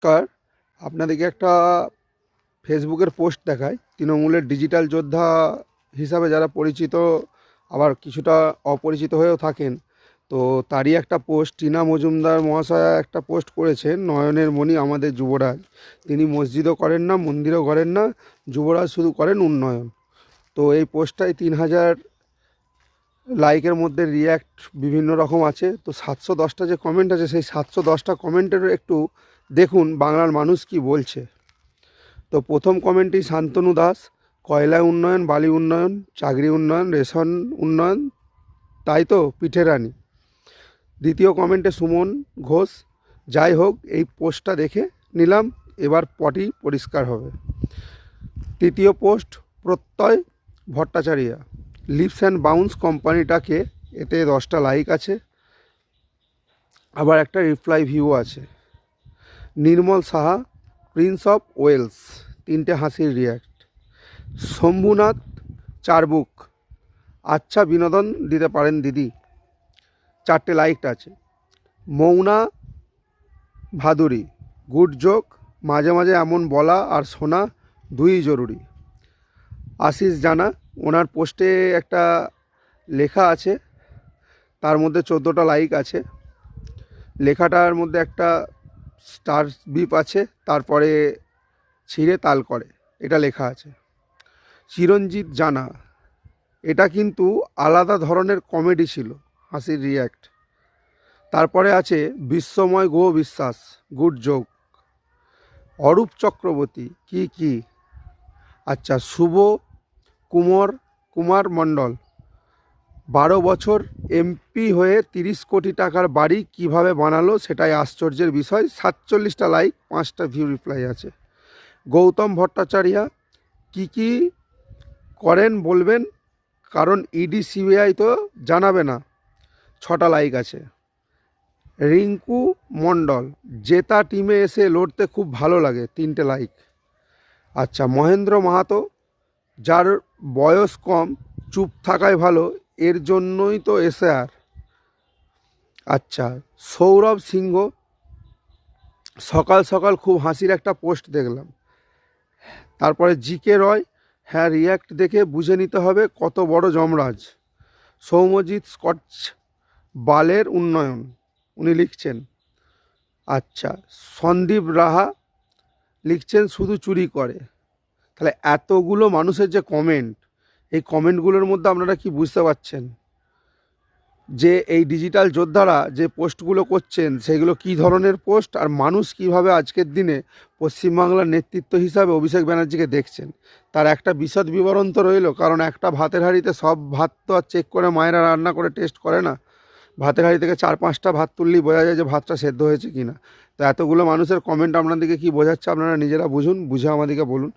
কার আপনাদেরকে একটা ফেসবুকের পোস্ট দেখায়। তৃণমূলের ডিজিটাল যোদ্ধা হিসাবে যারা পরিচিত, আবার কিছুটা অপরিচিত হয়েও থাকেন, তো তারই একটা পোস্ট টিনা মজুমদার মহাশয়া একটা পোস্ট করেছেন। নয়নের মণি আমাদের যুবরাজ, তিনি মসজিদও করেন না, মন্দিরও করেন না, যুবরাজ শুধু করেন উন্নয়ন। তো এই পোস্টটায় 3,000 লাইকের মধ্যে রিয়্যাক্ট বিভিন্ন রকম আছে। তো 710টা যে কমেন্ট আছে, সেই 710টা কমেন্টেরও একটু দেখুন বাংলার মানুষ কি বলছে। তো প্রথম কমেন্টটি শান্তনু দাস, কয়লা উন্নয়ন, বালি উন্নয়ন, চাকরি উন্নয়ন, রেশন উন্নয়ন, তাই তো পিঠে রানী। দ্বিতীয় কমেন্টে সুমন ঘোষ, যাই হোক এই পোস্টটা দেখে নিলাম, এবার পটি পরিষ্কার হবে। তৃতীয় পোস্ট প্রত্যয় ভট্টাচার্য, লিপস অ্যান্ড বাউন্স কোম্পানিটাকে, এতে 10টা লাইক আছে, আবার একটা রিপ্লাই ভিউ আছে। নির্মল সাহা, প্রিন্স অফ ওয়েলস, 3টে হাসির রিয়াক্ট। শম্ভুনাথ চারবুক, আচ্ছা বিনোদন দিতে পারেন দিদি, 4টে লাইকটা আছে। মৌনা ভাদুরী, গুড জোক, মাঝে মাঝে এমন বলা আর শোনা দুই জরুরি। আশিস জানা, ওনার পোস্টে একটা লেখা আছে, তার মধ্যে 14টা লাইক আছে। লেখাটার মধ্যে একটা স্টার বিপ আছে, তারপরে ছিঁড়ে তাল করে, এটা লেখা আছে। চিরঞ্জিত জানা, এটা কিন্তু আলাদা ধরনের কমেডি ছিল, হাসির রিয়্যাক্ট। তারপরে আছে বিশ্বময় গো বিশ্বাস, গুড জোক। অরূপ চক্রবর্তী, কি আচ্ছা। শুভ কুমার মণ্ডল, 12 বছর এমপি হয়ে 30 কোটি টাকার বাড়ি কিভাবে বানালো সেটাই আশ্চর্যের বিষয়, 47টা লাইক, 5টা ভিউ রিপ্লাই আছে। গৌতম ভট্টাচার্য, কি করেন বলবেন, কারণ ইডি সিবিআই তো জানাবে না, 6টা লাইক আছে। রিঙ্কু মণ্ডল, জেতা টিমে এসে লড়তে খুব ভালো লাগে, 3টে লাইক। আচ্ছা। মহেন্দ্র মাহাতো, যার বয়স কম, চুপ থাকাই ভালো, এর জন্যই তো এসে আর। আচ্ছা। সৌরভ সিংহ, সকাল সকাল খুব হাসির একটা পোস্ট দেখলাম। তারপরে জিকে রয়, হ্যাঁ রিয়্যাক্ট দেখে বুঝে নিতে হবে কত বড় যমরাজ। সৌম্যজিৎ স্কচ, বালের উন্নয়ন, উনি লিখছেন। আচ্ছা। সন্দীপ রাহা লিখছেন শুধু চুরি করে। তাহলে এতগুলো মানুষের যে কমেন্ট, এই কমেন্টগুলোর মধ্যে আপনারা কি বুঝতে পারছেন যে এই ডিজিটাল যোদ্ধারা যে পোস্টগুলো করছেন সেগুলো কী ধরনের পোস্ট, আর মানুষ কিভাবে আজকের দিনে পশ্চিমবাংলার নেতৃত্ব হিসাবে অভিষেক ব্যানার্জিকে দেখছেন, তার একটা বিশদ বিবরণ তো রইল। কারণ একটা ভাতের হাঁড়িতে সব ভাত তো আর চেক করে মায়েরা রান্না করে টেস্ট করে না, ভাতের হাঁড়ি থেকে 4-5টা ভাত তুললেই বোঝা যায় যে ভাতটা সেদ্ধ হয়েছে কি না। তো এতগুলো মানুষের কমেন্ট আপনাদেরকে কী বোঝাচ্ছে আপনারা নিজেরা বুঝুন, বুঝে আমাদেরকে বলুন।